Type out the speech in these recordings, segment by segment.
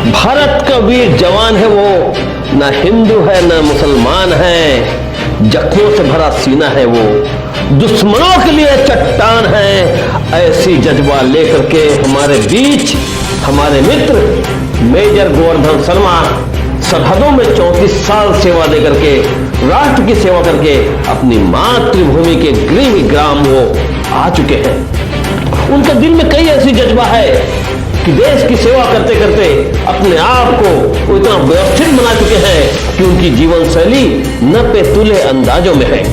भारत का वीर जवान है वो, न हिंदू है न मुसलमान है, जख्मों से भरा सीना है वो, दुश्मनों के लिए चट्टान है। ऐसी जज्बा लेकर के हमारे बीच हमारे मित्र मेजर गोवर्धन शर्मा सरहदों में 34 साल सेवा दे करके, राष्ट्र की सेवा करके अपनी मातृभूमि के गृह ग्राम वो आ चुके हैं। उनके दिल में कई ऐसी जज्बा है कि देश की सेवा करते करते अपने आप को वो इतना व्यवस्थित बना चुके हैं कि उनकी जीवन शैली न पे तुले अंदाजों में है।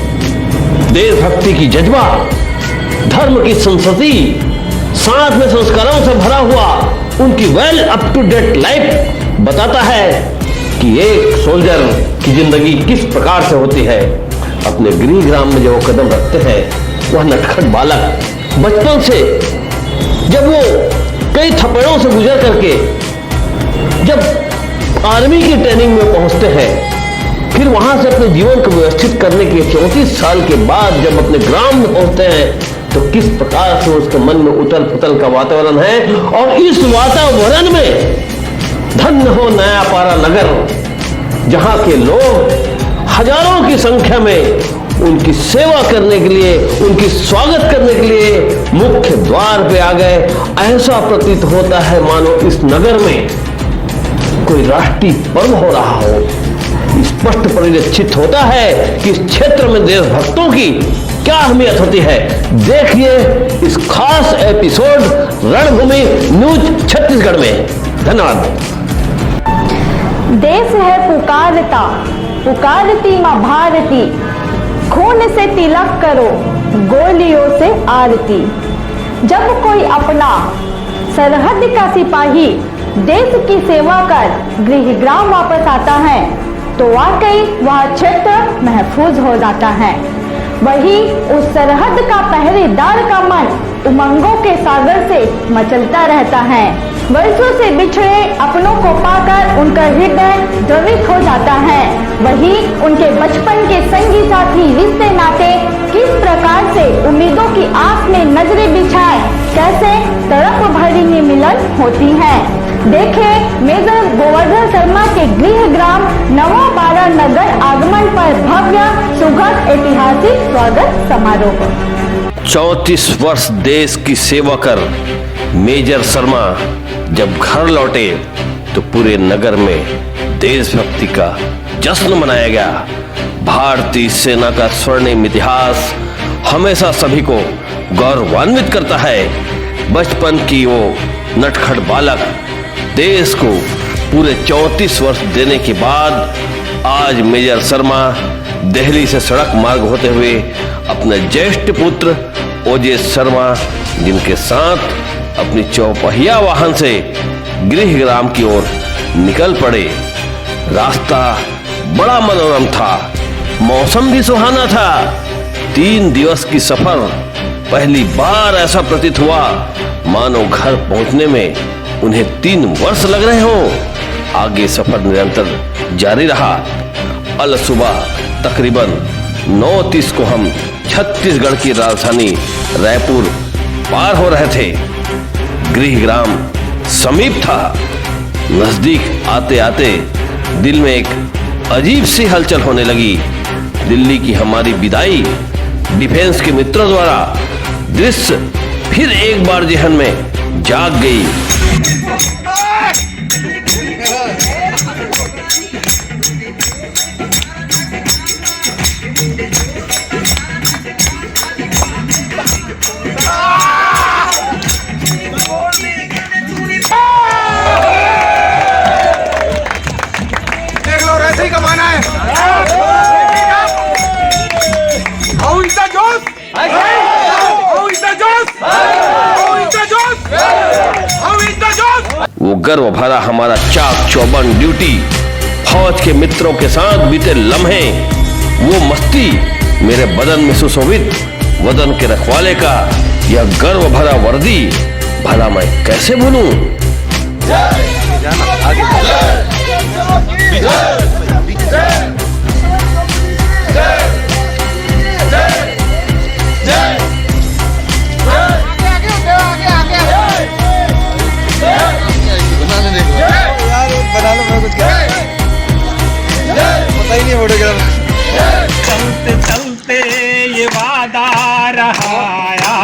देशभक्ति की जज्बा, धर्म की संस्कृति, साथ में संस्कारों से भरा हुआ उनकी well up to date life बताता है कि एक सोल्जर की जिंदगी किस प्रकार से होती है। अपने गृह ग्राम में जो वो कदम रखते हैं, वह नटखट बालक बचपन से जब वो कई थप्पड़ों से गुजर करके जब आर्मी की ट्रेनिंग में पहुंचते हैं, फिर वहां से अपने जीवन को व्यवस्थित करने के 34 साल के बाद जब अपने ग्राम में पहुंचते हैं, तो किस प्रकार से उसके मन में उथल पुथल का वातावरण है। और इस वातावरण में धन्य हो नया पारा नगर, जहां के लोग हजारों की संख्या में उनकी सेवा करने के लिए, उनकी स्वागत करने के लिए मुख्य द्वार पे आ गए। ऐसा प्रतीत होता है मानो इस नगर में कोई राष्ट्रीय पर्व हो रहा हो। स्पष्ट परिलक्षित होता है कि इस क्षेत्र में देशभक्तों की क्या अहमियत होती है। देखिए इस खास एपिसोड रणभूमि न्यूज छत्तीसगढ़ में। धन्यवाद। देश है पुकारता, पुकारती माँ भारती, खून से तिलक करो, गोलियों से आरती। जब कोई अपना सरहद का सिपाही देश की सेवा कर गृह ग्राम वापस आता है, तो वाकई वह क्षेत्र महफूज हो जाता है। वही उस सरहद का पहरेदार का मन उमंगों के सागर से मचलता रहता है। वर्षों से बिछड़े अपनों को पाकर उनका हृदय द्रवित हो जाता है। वही उनके बचपन के संगी साथी रिश्ते नाते किस प्रकार से उम्मीदों की आस में नजरें बिछाए कैसे तड़प भरी मिलन होती है। देखे मेजर गोवर्धन शर्मा के गृह ग्राम नवा बारा नगर आगमन पर भव्य सुखद ऐतिहासिक स्वागत समारोह। 34 वर्ष देश की सेवा कर मेजर शर्मा जब घर लौटे तो पूरे नगर में देशभक्ति का जश्न मनाया गया। भारतीय सेना का स्वर्णिम इतिहास हमेशा सभी को गौरवान्वित करता है। बचपन की वो नटखट बालक देश को पूरे 34 वर्ष देने के बाद आज मेजर शर्मा दिल्ली से सड़क मार्ग होते हुए अपने ज्येष्ठ पुत्र ओजे शर्मा, जिनके साथ अपनी चौपहिया वाहन से गृह ग्राम की ओर निकल पड़े। रास्ता बड़ा मनोरम था, मौसम भी सुहाना था। 3 दिवस की सफर पहली बार ऐसा प्रतीत हुआ मानो घर पहुंचने में उन्हें 3 वर्ष लग रहे हों। आगे सफर निरंतर जारी रहा। अल सुबह तकरीबन 9:30 को हम छत्तीसगढ़ की राजधानी रायपुर पार हो रहे थे। गृह ग्राम समीप था। नजदीक आते आते दिल में एक अजीब सी हलचल होने लगी। दिल्ली की हमारी विदाई डिफेंस के मित्रों द्वारा दृश्य फिर एक बार जहन में जाग गई। वो गर्व भरा हमारा चाक चौबंद ड्यूटी, फौज के मित्रों के साथ बीते लम्हे, वो मस्ती, मेरे बदन में सुशोभित वदन के रखवाले का यह गर्व भरा वर्दी, भला मैं कैसे भूलूं।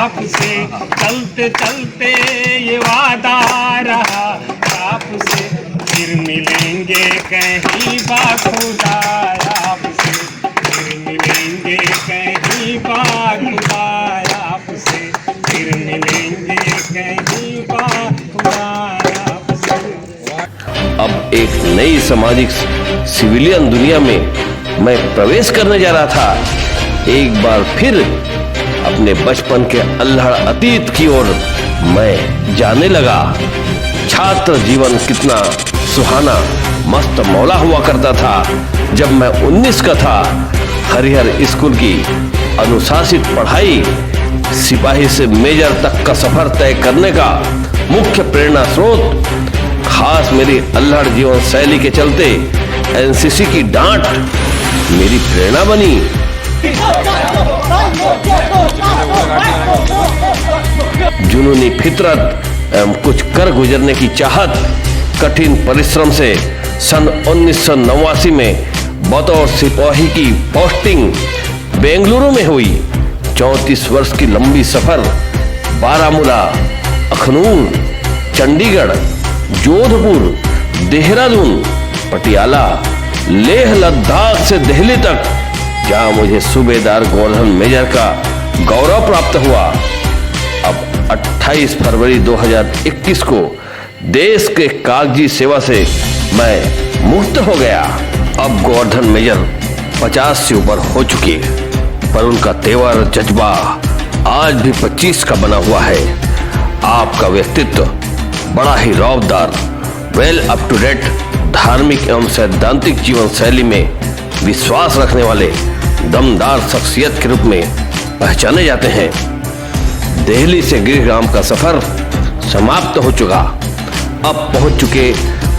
आपसे चलते चलते ये वादा रहा, आपसे फिर मिलेंगे कहीं बाखुदा, आपसे फिर मिलेंगे कहीं बाखुदा, आपसे फिर मिलेंगे कहीं बाखुदा, आपसे। अब एक नई सामाजिक सिविलियन दुनिया में मैं प्रवेश करने जा रहा था। एक बार फिर अपने बचपन के अल्हड़ अतीत की ओर मैं जाने लगा। छात्र जीवन कितना सुहाना मस्त मौला हुआ करता था। जब मैं 19 का था, हरिहर स्कूल की अनुशासित पढ़ाई, सिपाही से मेजर तक का सफर तय करने का मुख्य प्रेरणा स्रोत खास मेरी अल्हड़ जीवन शैली के चलते एनसीसी की डांट मेरी प्रेरणा बनी। जुनूनी फितरत एवं कुछ कर गुजरने की चाहत, कठिन परिश्रम से सन 1989 में बतौर सिपाही की पोस्टिंग बेंगलुरु में हुई। 34 वर्ष की लंबी सफर बारामूला, अखनूर, चंडीगढ़, जोधपुर, देहरादून, पटियाला, लेह लद्दाख से दिल्ली तक, जहां मुझे सूबेदार गोवर्धन मेजर का गौरव प्राप्त हुआ। अब 28 फरवरी 2021 को देश के कागजी सेवा से मैं मुक्त हो गया। अब गोवर्धन मेजर 50 से ऊपर हो चुके, पर उनका तेवर जज्बा आज भी 25 का बना हुआ है। आपका व्यक्तित्व बड़ा ही रौबदार, वेल अप टू डेट, धार्मिक एवं सैद्धांतिक जीवन शैली में विश्वास रखने वाले दमदार शख्सियत के रूप में पहचाने जाते हैं। दिल्ली से गृहग्राम का सफर समाप्त हो चुका। अब पहुंच चुके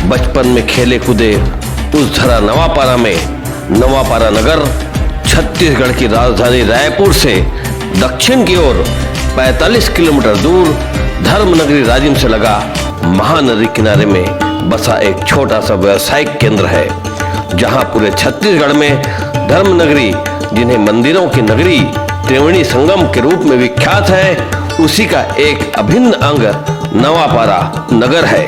बचपन में खेले कूदे उस धरा नवापारा में। नवापारा नगर छत्तीसगढ़ की राजधानी रायपुर से दक्षिण की ओर 45 किलोमीटर दूर धर्मनगरी राजिम से लगा महानदी किनारे में बसा एक छोटा सा व्यवसायिक केंद्र है, जहां पूरे छत्तीसगढ़ में धर्मनगरी, जिन्हें मंदिरों की नगरी त्रिवेणी संगम के रूप में विख्यात है, उसी का एक अभिन्न अंग नवापारा नगर है।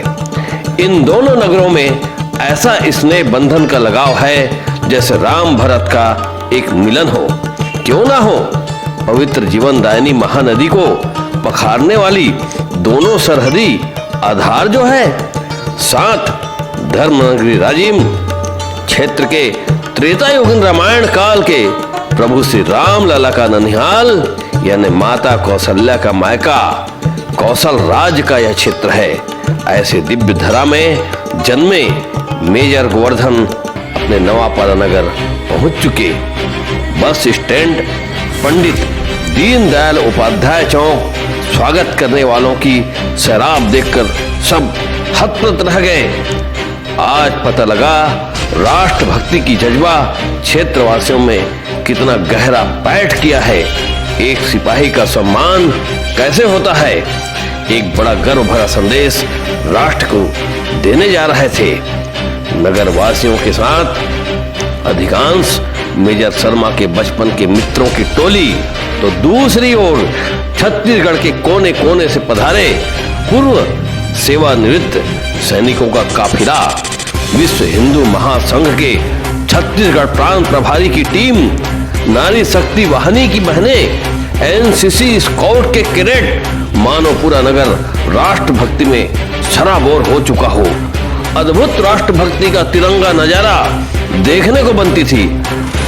इन दोनों नगरों में ऐसा स्नेह बंधन का लगाव है जैसे राम भरत का एक मिलन हो। क्यों ना हो, पवित्र जीवनदायिनी महानदी को पखारने वाली दोनों सरहदी आधार जो है, साथ धर्मनगरी राजिम क्षेत्र के त्रेता युगीन रामायण काल के प्रभु श्री राम लला का ननिहाल यानी माता कौशल्या का मायका कौशल राज का यह क्षेत्र है। ऐसे दिव्य धरा में जन्मे मेजर गोवर्धन अपने नवापारा नगर पहुंच चुके। बस स्टैंड पंडित दीनदयाल उपाध्याय चौक स्वागत करने वालों की सैराब देखकर सब हतप्रत रह गए। आज पता लगा राष्ट्रभक्ति की जज्बा क्षेत्रवासियों में कितना गहरा पैठ किया है। एक सिपाही का सम्मान कैसे होता है, एक बड़ा गर्व भरा संदेश राष्ट्र को देने जा रहे थे। नगर वासियों के साथ अधिकांश मेजर शर्मा के बचपन के मित्रों की टोली, तो दूसरी ओर छत्तीसगढ़ के कोने कोने से पधारे पूर्व सेवानिवृत्त सैनिकों का काफिला, विश्व हिंदू महासंघ के छत्तीसगढ़ प्रांत प्रभारी की टीम, नारी शक्ति वाहिनी की बहनें, एनसीसी स्काउट के कैडेट, मानो पूरा नगर राष्ट्रभक्ति में सराबोर हो चुका हो। अद्भुत राष्ट्रभक्ति का तिरंगा नजारा देखने को बनती थी।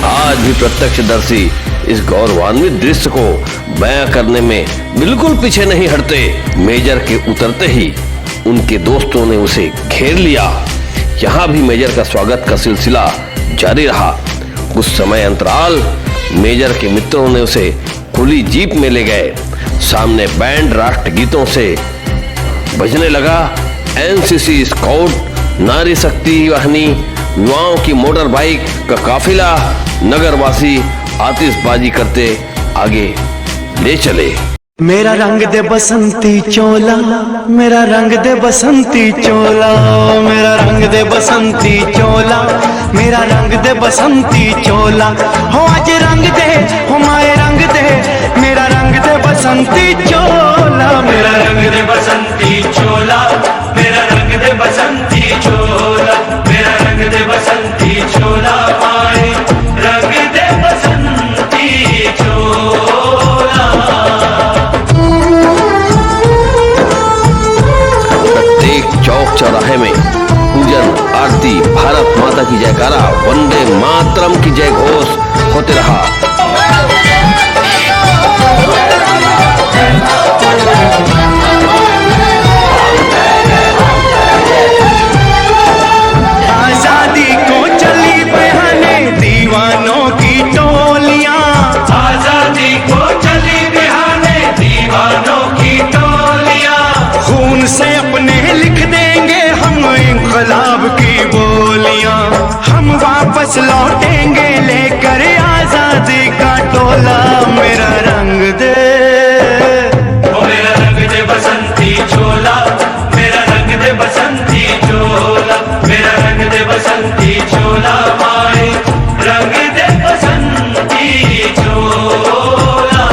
आज भी प्रत्यक्षदर्शी इस गौरवान्वित दृश्य को बयां करने में बिल्कुल पीछे नहीं हटते। मेजर के उतरते ही उनके दोस्तों ने उसे घेर लिया। यहाँ भी मेजर का स्वागत का सिलसिला जारी रहा। कुछ समय अंतराल मेजर के मित्रों ने उसे खुली जीप में ले गए। सामने बैंड राष्ट्र गीतों से बजने लगा। एनसीसी स्काउट, नारी शक्ति वाहिनी, युवाओं की मोटर बाइक का काफिला नगरवासी आतिशबाजी करते आगे ले चले। मेरा रंग दे बसंती चोला, मेरा रंग दे बसंती चोला, मेरा रंग दे बसंती चोला, मेरा रंग दे बसंती चोला। हो आज रंग दे, हो माए रंग दे, मेरा रंग दे बसंती चोला, मेरा रंग दे बसंती चोला, मेरा रंग दे बसंती चोला, मेरा रंग दे बसंती चोला, माए रंग दे बसंती चोला। प्रत्येक चौक चौराहे में पूजन, आरती, भारत माता की जयकारा, वंदे मातरम की जय घोष होते रहा। आजादी को चली बहाने दीवानों की टोलियां, आजादी को चली बहाने दीवानों की टोलियां, खून से अपने लिख देंगे हम इंकलाब की बोलियां, हम वापस लौटेंगे लेकर आजादी का टोला, मेरा रंग दे, ओ मेरा रंग दे बसंती चोला, मेरा रंग दे बसंती चोला, मेरा रंग दे बसंती चोला, माए रंग दे बसंती चोला।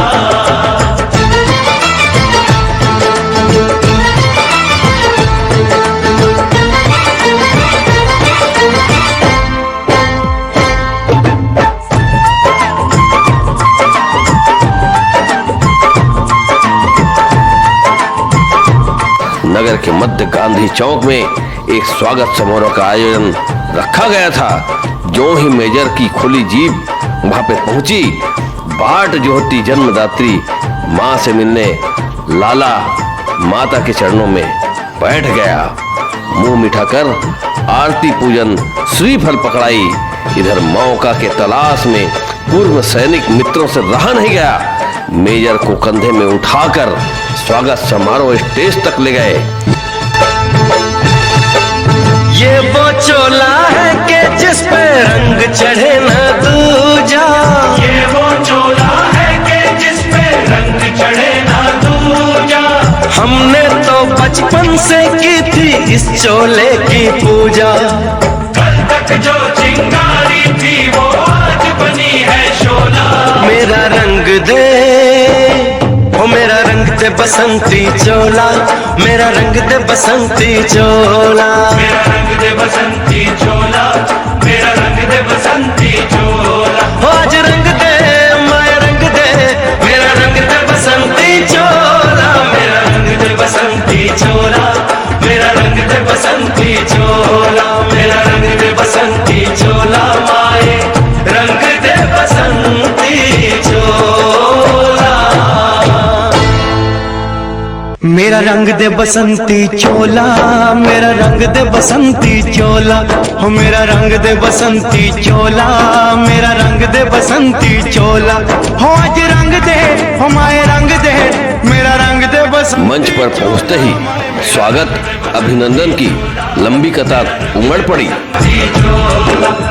नगर के मध्य गांधी चौक में एक स्वागत समारोह का आयोजन रखा गया था। जो ही मेजर की खुली जीप वहां पे पहुंची, बाट जोहती जन्मदात्री मां से मिलने लाला माता के चरणों में बैठ गया। मुंह मिठाकर आरती पूजन श्रीफल पकड़ाई। इधर मौका के तलाश में पूर्व सैनिक मित्रों से रहा नहीं गया, मेजर को कंधे में उठाकर स्वागत समारोह स्टेज तक ले गए। ये वो चोला है कि जिस पे रंग चढ़े न दूजा, ये वो चोला है कि जिस पे रंग चढ़े न दूजा, हमने तो बचपन से की थी इस चोले की पूजा, कल तक जो चिंगारी थी वो आज बनी है शोला, मेरा रंग दे, ओ मेरा रंग दे बसंती चोला, मेरा रंग दे बसंती चोला, मेरा रंग दे बसंती चोला, मेरा रंग दे बसंती चोला, आज रंग दे माय रंग दे, मेरा रंग दे बसंती चोला, मेरा रंग दे बसंती चोला, मेरा रंग दे बसंती चोला, मेरा रंग दे बसंती चोला, माए रंग दे बसंती चोला। मेरा रंग दे बसंती चोला, मेरा रंग दे बसंती चोला, हो मेरा रंग दे बसंती चोला, मेरा रंग दे बसंती चोला, हो आज रंग दे, हो माए रंग दे, मेरा रंग दे बसंती। मंच पर पहुंचते ही स्वागत अभिनंदन की लंबी कतार उमड़ पड़ी।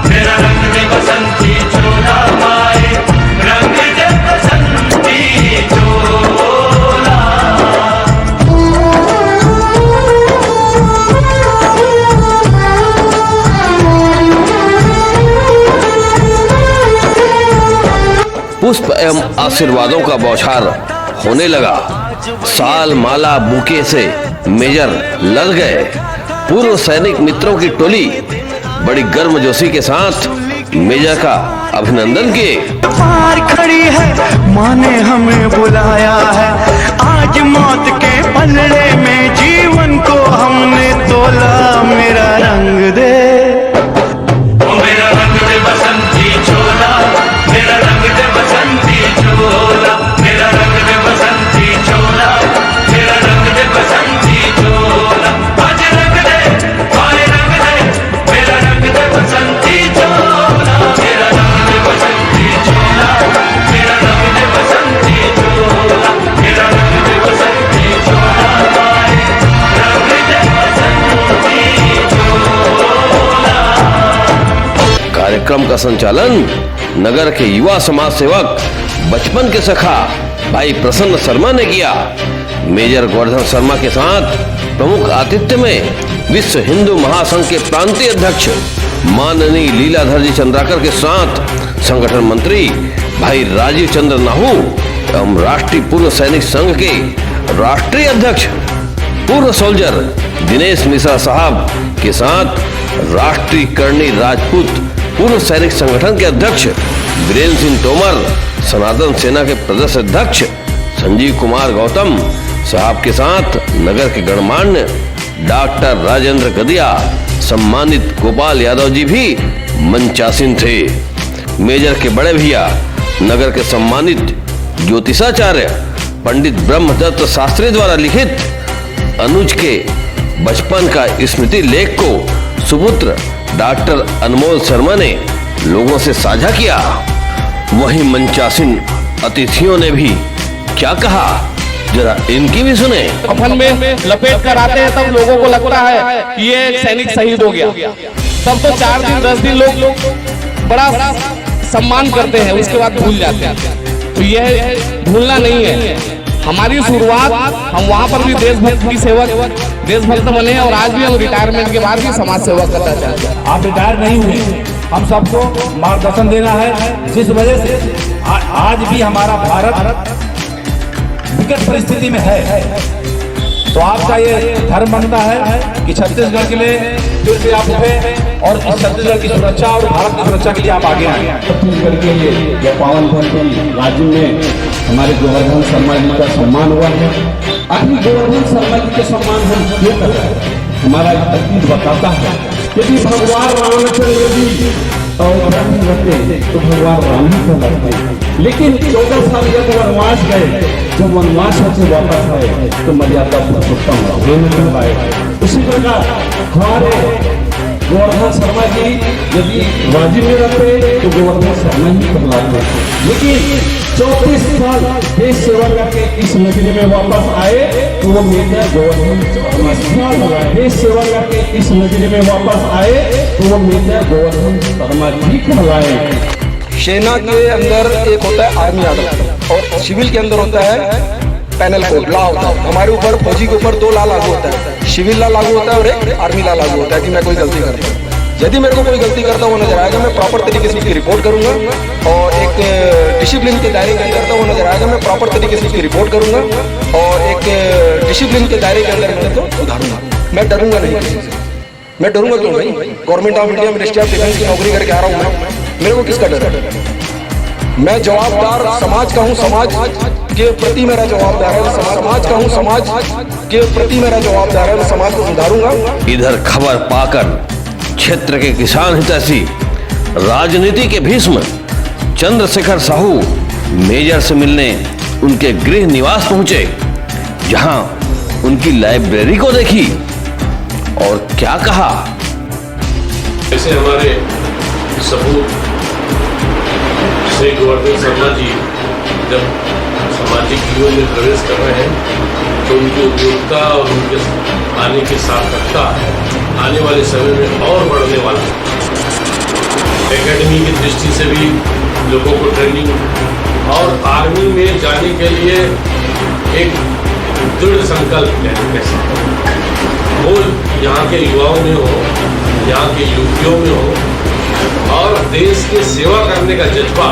मेरा रंग दे बसंती चोला, माए रंग दे बसंती चोला। पुष्प एवं आशीर्वादों का बौछार होने लगा। साल माला बुके से मेजर लद गए। पूर्व सैनिक मित्रों की टोली बड़ी गर्मजोशी के साथ मेजर का अभिनंदन किए। पार खड़ी है माँ ने हमें बुलाया है, आज मौत के पलड़े में जीवन को हमने तोला, मेरा रंग दे, ओ मेरा रंग दे बसंती चोला, मेरा रंग दे बसंती चोला, मेरा रंग दे बसंती चोला, मेरा रंग दे बसंती चोला, आज रंग दे माय रंग दे, मेरा रंग दे बसंती चोला, मेरा रंग दे बसंती चोला, मेरा रंग दे बसंती चोला, मेरा रंग दे बसंती चोला, माए रंग दे बसंती चोला। कार्यक्रम का संचालन नगर के युवा समाज सेवक बचपन के सखा भाई प्रसन्न शर्मा ने किया। मेजर गोवर्धन शर्मा के साथ प्रमुख आतिथ्य में विश्व हिंदू महासंघ के प्रांतीय अध्यक्ष माननीय लीलाधर जी चंद्राकर के साथ संगठन मंत्री भाई राजीव चंद्र नाहू एवं राष्ट्रीय पूर्व सैनिक संघ के राष्ट्रीय अध्यक्ष पूर्व सोल्जर दिनेश मिश्रा साहब के साथ राष्ट्रीय करणी राजपूत पूर्व सैनिक संगठन के अध्यक्ष वीरेंद्र सिंह तोमर, सनातन सेना के प्रदेश अध्यक्ष संजीव कुमार गौतम साहब के साथ नगर के गणमान्य डॉक्टर राजेंद्र गदिया, सम्मानित गोपाल यादव जी भी मंचासीन थे। मेजर के बड़े भैया नगर के सम्मानित ज्योतिषाचार्य पंडित ब्रह्मदत्त शास्त्री द्वारा लिखित अनुज के बचपन का स्मृति लेख को सुपुत्र डॉक्टर अनमोल शर्मा ने लोगों से साझा किया। वहीं मंचासीन अतिथियों ने भी क्या कहा, जरा इनकी भी सुने। कफन में लपेट कर आते हैं तब लोगों को लगता है कि ये एक सैनिक शहीद हो गया। तब तो 4 दिन 10 दिन लोग बड़ा सम्मान करते हैं, उसके बाद भूल जाते हैं। तो यह भूलना नहीं है। हमारी शुरुआत, हम वहाँ पर भी देशभक्त की सेवा, देशभक्त बने और आज भी हम रिटायरमेंट के बाद भी समाज सेवा करना चाहते हैं। आप रिटायर नहीं हुए, हम सबको मार्गदर्शन देना है, जिस वजह से आज भी हमारा भारत विकट परिस्थिति में है। तो आपका ये धर्म बनता है कि छत्तीसगढ़ के लिए फिर से आप उठे और छत्तीसगढ़ की सुरक्षा और भारत की सुरक्षा के लिए आप आगे आए। छत्तीसगढ़ के यह पावन भूमि राज्य में हमारे गोवर्धन शर्मा जी का सम्मान हुआ है। अभी गोवर्धन शर्मा जी के सम्मान हम क्यों कर रहे हैं? हमारा अतीत बताता है यदि भगवान रामचंद्र जी अयोध्या में रहते तो भगवान राम ही कहलाते, लेकिन 14 साल जब वनवास गए, जब वनवास से वापस आए तो मर्यादा पुरुषोत्तम राम कहलाए। उसी प्रकार हमारे गोवर्धन शर्मा जी यदि राज्य में रहते तो गोवर्धन शर्मा ही कहलाते, लेकिन 34 साल देश सेवा करके इस नगरी में वापस आए तो वो मेजर गोवर्धन शर्मा देश सेवा करके इस नगरी में वापस आए तो वो मेजर गोवर्धन शर्मा जी कहलाए। सेना के अंदर एक होता है आर्मी ऑर्डर और सिविल के अंदर होता है पैनल कोड लॉ होता है। हमारे ऊपर फौजी के ऊपर 2 लॉ लागू होता है, सिविल लॉ लागू होता है और एक आर्मी लॉ लागू होता है कि मैं कोई गलती करता हूँ। यदि मेरे को कोई गलती करता हुआ नजर आएगा मैं प्रॉपर तरीके से उसकी रिपोर्ट करूंगा और एक डिसिप्लिन के दायरे के अंदर करता हुआ नजर आएगा मैं प्रॉपर तरीके से उसकी रिपोर्ट करूंगा और एक डिसिप्लिन के दायरे के अंदर मैं तो सुधारूंगा। मैं डरूंगा नहीं किसी से। मैं डरूंगा क्यों नहीं? Government of India ministry of defence की नौकरी करके आ रहा हूँ, मेरे को किसका डर है? मैं जवाबदार समाज का हूँ, समाज के प्रति मेरा जवाबदार है, समाज का हूँ, समाज के प्रति मेरा जवाबदार है, मैं समाज को सुधारूंगा। इधर खबर पाकर क्षेत्र के किसान हितैषी राजनीति के भीष्म चंद्रशेखर साहू मेजर से मिलने उनके गृह निवास पहुंचे, जहां उनकी लाइब्रेरी को देखी और क्या कहा। ऐसे हमारे सपूत श्री गोवर्धन शर्मा जी जब सामाजिक जीवन में प्रवेश कर रहे हैं तो उनकी उपयोगिता और उनके आने की सार्थकता आने वाले समय में और बढ़ने वाला है। एकेडमी की दृष्टि से भी लोगों को ट्रेनिंग और आर्मी में जाने के लिए एक दृढ़ संकल्प लेने कैसे वो यहाँ के युवाओं में हो, यहाँ के युवतियों में हो और देश की सेवा करने का जज्बा,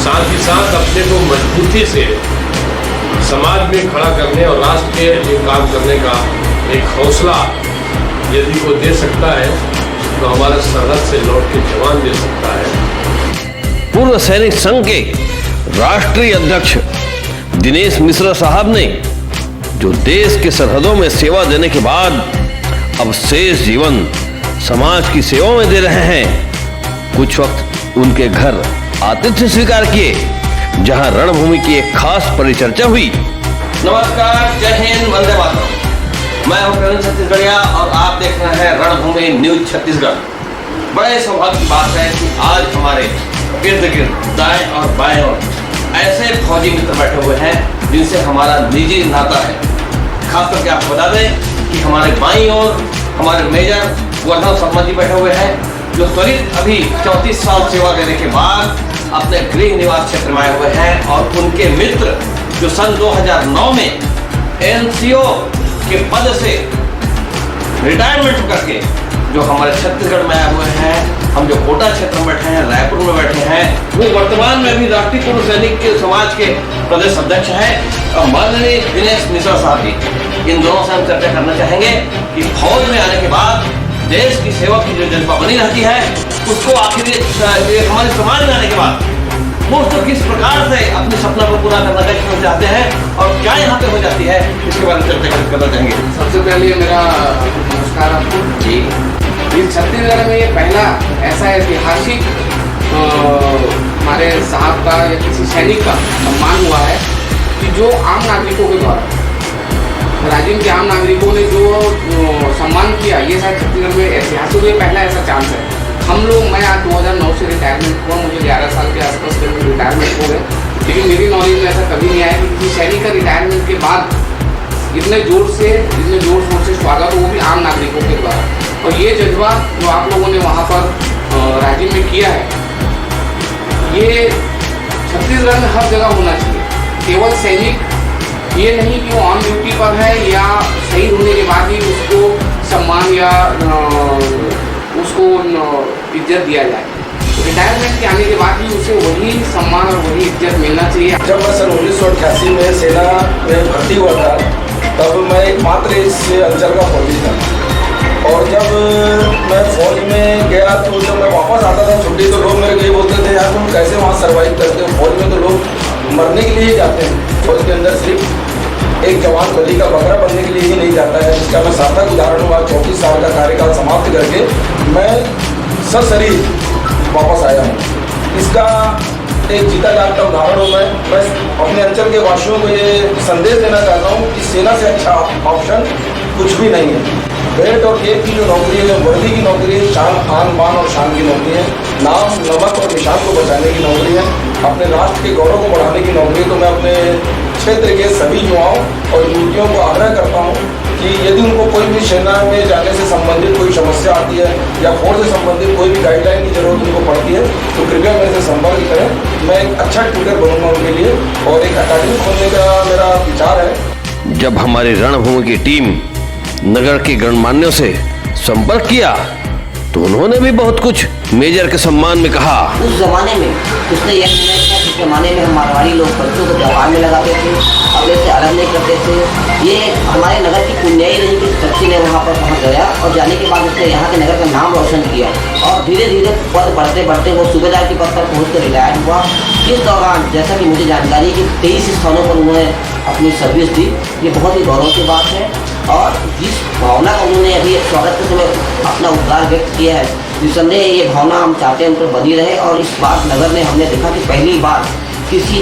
साथ ही साथ अपने को मजबूती से समाज में खड़ा करने और राष्ट्र के लिए काम करने का एक हौसला यदि वो दे सकता है तो हमारे सरहद से लौट के जवान दे सकता है। पूर्व सैनिक संघ के राष्ट्रीय अध्यक्ष दिनेश मिश्रा साहब ने जो देश के सरहदों में सेवा देने के बाद अब शेष जीवन समाज की सेवा में दे रहे हैं, कुछ वक्त उनके घर आतिथ्य स्वीकार किए, जहां रणभूमि की एक खास परिचर्चा हुई। नमस्कार, जय हिंद, वंदे मातरम। मैं हूं प्रवीण छत्तीसगढ़िया और आप देख रहे हैं रणभूमि न्यूज छत्तीसगढ़। बड़े सौभाग्य की बात है कि आज हमारे इर्द गिर्द दाएं और बाएं और ऐसे फौजी मित्र बैठे हुए हैं जिनसे हमारा निजी नाता है। खास करके आपको बता दें कि हमारे बाईं ओर हमारे मेजर गोवर्धन शर्मा जी बैठे हुए हैं, जो त्वरित अभी 34 साल सेवा देने के बाद अपने गृह निवास क्षेत्र में आए हुए हैं, और उनके मित्र जो सन 2009 में एनसीओ के पद से रिटायरमेंट करके जो हमारे छत्तीसगढ़ में आए हुए हैं, हम जो कोटा क्षेत्र में बैठे हैं, रायपुर में बैठे हैं, वो वर्तमान में अभी राष्ट्रीय पूर्व सैनिक के समाज के प्रदेश अध्यक्ष हैं और माननीय दिनेश मिश्रा साहब जी। इन दोनों से हम चर्चा करना चाहेंगे कि फौज में आने के बाद देश की सेवा की जो जज्बा बनी रहती है, उसको आखिर हमारे समाज में आने के बाद वो उसको किस प्रकार से अपने सपना को पूरा करना चाहते हैं और क्या यहाँ पे हो जाती है, इसके बारे में चर्चा करना चाहेंगे। सबसे पहले मेरा नमस्कार आपको जी। इस छत्तीसगढ़ में ये पहला ऐसा ऐतिहासिक हमारे साहब का या किसी सैनिक का सम्मान हुआ है कि जो आम नागरिकों के द्वारा राज्य के आम नागरिकों ने जो सम्मान किया, ये शायद छत्तीसगढ़ में ऐतिहासिक ये पहला ऐसा चांस है। हम लोग, मैं आज 2009 से रिटायरमेंट हुआ, मुझे 11 साल के आसपास करीब रिटायरमेंट हो गए, लेकिन मेरी नॉलेज में ऐसा कभी नहीं आया कि किसी सैनिक का रिटायरमेंट के बाद इतने जोर शोर से स्वागत हो, वो भी आम नागरिकों के द्वारा। और ये जज्बा जो आप लोगों ने वहाँ पर राज्य में किया है, ये छत्तीसगढ़ में हर जगह होना चाहिए। केवल सैनिक ये नहीं कि वो ऑन ड्यूटी पर है या शहीद होने के बाद ही उसको सम्मान या उसको इज्जत दिया जाए, रिटायरमेंट के आने के बाद भी उसे वही सम्मान और वही इज्जत मिलना चाहिए। जब मैं सन 1988 में सेना में भर्ती हुआ था, तब मैं एकमात्र इस अंचल का फौजी था। और जब मैं फौज में गया तो जब मैं वापस आता था छुट्टी, तो लोग मेरे ये बोलते थे, यार तुम कैसे वहाँ सर्वाइव करते हो, फौज में तो लोग मरने के लिए ही जाते हैं, फौज के अंदर सिर्फ एक जवान बलि का बकरा बनने के लिए ही नहीं जाता है। इसका मैं सार्थक उदाहरण हुआ, 34 साल का कार्यकाल समाप्त करके मैं सशरीर वापस आया हूँ। इसका एक जीता जागता उदाहरण हूँ मैं अपने अंचल के वासियों को ये संदेश देना चाहता हूँ कि सेना से अच्छा ऑप्शन कुछ भी नहीं है। बेल्ट और केप की जो नौकरी है, वर्दी की नौकरी है, शान, आन, बान और शान की नौकरी है, नाम, नमक और निशान को बचाने की नौकरी है, अपने राष्ट्र के गौरव को बढ़ाने की नौकरी है। तो मैं अपने क्षेत्र के सभी युवाओं और युवतियों को आग्रह करता हूँ कि यदि उनको कोई भी सेना में जाने से संबंधित कोई समस्या आती है या फौज से संबंधित कोई भी गाइडलाइन की जरूरत उनको पड़ती है, तो कृपया मेरे से संपर्क करें। मैं एक अच्छा ट्यूटर बनूंगा उनके लिए और एक अकेडमी खोलने का मेरा विचार है। जब हमारी रणभूमि की टीम नगर के गणमान्यों से संपर्क किया तो उन्होंने भी बहुत कुछ मेजर के सम्मान में कहा। उस जमाने में उसने यह निर्णय किया, जिस जमाने में हम मारवाड़ी लोग बच्चों को त्योहार में लगाते थे, अगले से अलग नहीं करते थे। ये हमारे नगर की पुण्याई रही कि सच्ची ने वहाँ पर पहुँच गया और जाने के बाद उसने यहाँ के नगर का नाम रोशन किया और धीरे धीरे पद बढ़ते बढ़ते वो सूबेदार के पद पर पहुँच कर रिटायर हुआ। इस दौरान जैसा कि मुझे जानकारी है कि 23 स्थानों पर उन्होंने अपनी सर्विस दी। ये बहुत ही गौरव की बात है और जिस भावना का उन्होंने अभी स्वागत के समय अपना उद्गार व्यक्त किया है, निसंदेह ये भावना हम चाहते हैं उन पर बनी रहे। और इस बार नगर में हमने देखा कि पहली बार किसी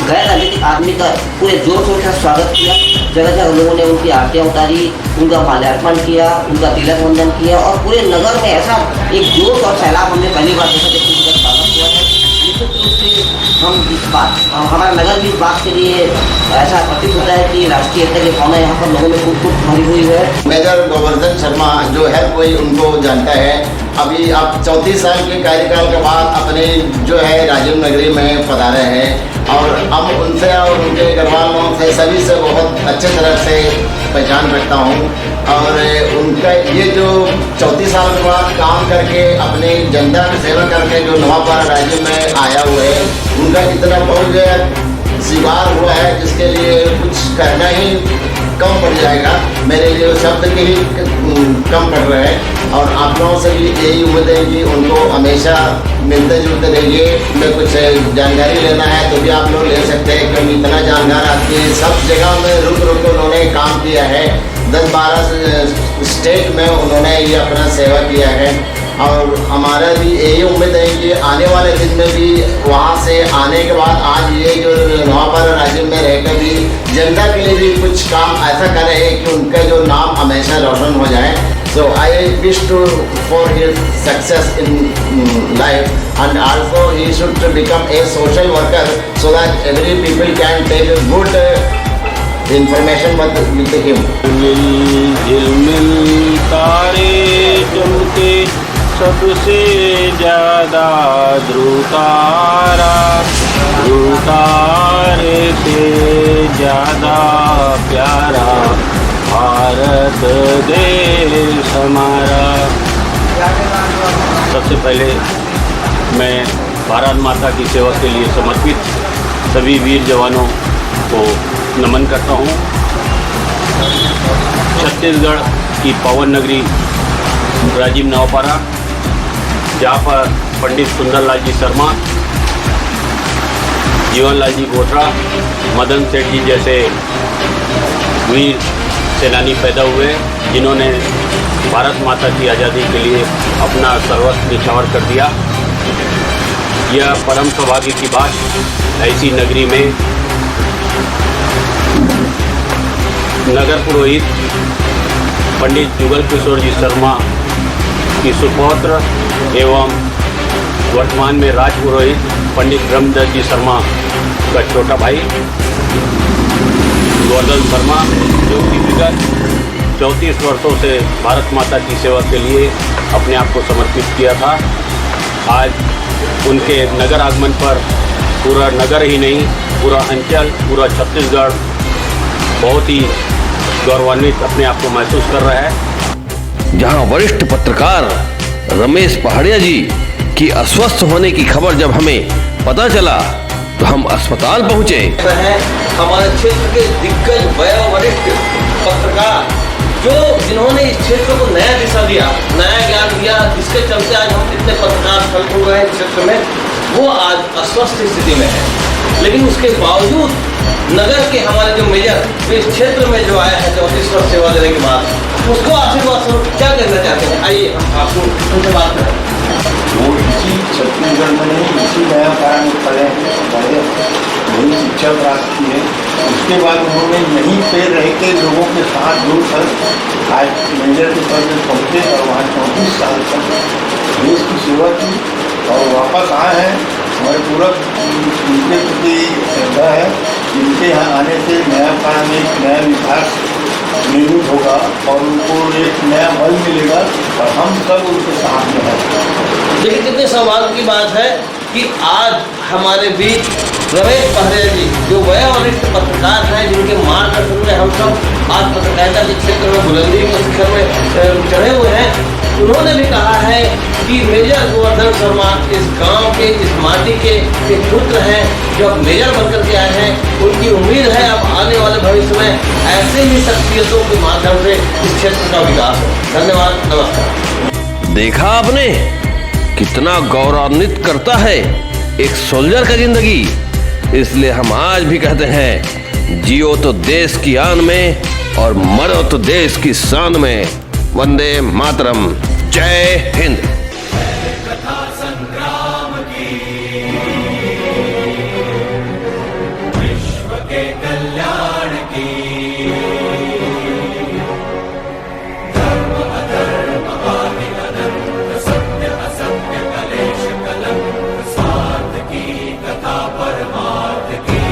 गैर राजनीतिक आदमी का पूरे जोर शोर से स्वागत किया। जगह जगह लोगों ने उनकी आरतियाँ उतारी, उनका माल्यार्पण किया, उनका तिलक वंदन किया और पूरे नगर में ऐसा एक जोश और सैलाब हमने पहली बार देखा जब उनका स्वागत हुआ है। निश्चित रूप से हम इस बात, हमारा नगर भी इस बात के लिए ऐसा प्रतीत होता है कि राष्ट्रीय एकता की भावना यहाँ पर लोगों में खूब भरी हुई है। मेजर गोवर्धन शर्मा जो है कोई उनको जानता है। अभी आप 34 साल के कार्यकाल के बाद अपने जो है राजीव नगरी में पधारे हैं और हम उनसे और उनके घर वालों से सभी से बहुत अच्छे तरह से पहचान रखता हूँ। और उनका ये जो 34 साल के बाद काम करके अपनी जनता की सेवा करके जो नवापारा राज्य में आया हुआ है, उनका इतना बहुत स्वीकार हुआ है जिसके लिए कुछ करना ही कम पड़ जाएगा। मेरे लिए शब्द के ही कम पड़ रहे हैं और आप लोगों से भी यही उम्मीद है कि उनको हमेशा मिलते जुलते रहिए। मैं कुछ जानकारी लेना है तो भी आप लोग ले सकते हैं क्योंकि इतना जानकार आपके सब जगह में रुक रुक उन्होंने काम किया है। 10-12 स्टेट में उन्होंने ये अपना सेवा किया है और हमारा भी यही उम्मीद है कि आने वाले दिन में भी वहाँ से आने के बाद आज ये जो नवापारा राज्य में रहकर भी जनता के लिए भी कुछ काम ऐसा करें कि उनका जो नाम हमेशा रोशन हो जाए। So I wish for his success in life and also he should become a social worker so that every people can take a good information with him. झिलमिल तारे चमके सबसे ज्यादा ध्रुव तारे से ज्यादा प्यारा भारत देश हमारा। सबसे पहले मैं भारत माता की सेवा के लिए समर्पित सभी वीर जवानों को नमन करता हूँ। छत्तीसगढ़ की पावन नगरी राजीव नवापारा, जहाँ पर पंडित सुंदरलाल जी शर्मा, जीवनलाल जी गोठरा, मदन सेठ जी जैसे वीर सेनानी पैदा हुए, जिन्होंने भारत माता की आज़ादी के लिए अपना सर्वस्व निछावर कर दिया। यह परम सौभाग्य की बात ऐसी नगरी में नगर पुरोहित पंडित जुगल किशोर जी शर्मा की सुपौत्र एवं वर्तमान में राज पुरोहित पंडित ब्रह्मदत्त जी शर्मा का छोटा भाई गोवर्धन शर्मा, जो कि विगत 34 वर्षों से भारत माता की सेवा के लिए अपने आप को समर्पित किया था, आज उनके नगर आगमन पर पूरा नगर ही नहीं, पूरा अंचल, पूरा छत्तीसगढ़ बहुत ही गौरवान्वित अपने आप को महसूस कर रहा है। जहां वरिष्ठ पत्रकार रमेश पहाड़िया जी की अस्वस्थ होने की खबर जब हमें पता चला तो हम अस्पताल पहुंचे। हमारे क्षेत्र के दिग्गज वरिष्ठ पत्रकार जिन्होंने इस क्षेत्र को नया दिशा दिया, नया ज्ञान दिया, जिसके चलते आज हम कितने पत्रकार फल हो गए क्षेत्र में, वो आज अस्वस्थ स्थिति में है। लेकिन उसके बावजूद नगर के हमारे जो मेजर इस क्षेत्र में जो आया है 34 वर्ष सेवा देने के बाद, उसको आशीर्वाद स्वरूप क्या कहना चाहते हैं? आइए हम आपको उनसे बात करें। वो इसी छत्तीसगढ़ में नहीं, इसी नयापारा में पढ़े वही शिक्षा प्राप्त की है। उसके बाद उन्होंने यहीं पे रह के लोगों के साथ जुड़कर आज मेजर के पद में पहुँचे और वहाँ 34 साल तक देश की सेवा की और वापस आए हैं। हमारे पूरा उनके प्रति श्रद्धा है। इनके यहाँ आने से नयापारा में एक नया विकास निर्मित होगा और उनको एक नया बल मिलेगा और हम सब उनके साथ में हैं। देखिए कितने सौभाग्य की बात है कि आज हमारे बीच रमेश पहाड़िया जी, जो वरिष्ठ पत्रकार हैं, जिनके मार्गदर्शन में हम सब आज पत्रकारिता के क्षेत्र में बुलंदी के शिखर में चढ़े हुए हैं, उन्होंने भी कहा है कि मेजर गोवर्धन शर्मा इस गांव के, इस माटी के पुत्र हैं, जो अब मेजर बनकर के आए हैं। उनकी उम्मीद है अब आने वाले भविष्य में ऐसे ही शख्सियतों के माध्यम से इस क्षेत्र का विकास हो। धन्यवाद, नमस्कार। देखा आपने कितना गौरवान्वित करता है एक सोल्जर का जिंदगी। इसलिए हम आज भी कहते हैं, जियो तो देश की आन में और मरो तो देश की शान में। वंदे मातरम। जय हिंद। विश्व के कल्याण की, धर्म अधर्म आदि अनंत, सत्य असत्य कलेश कलंक, स्वार्थ की तथा परमार्थ की।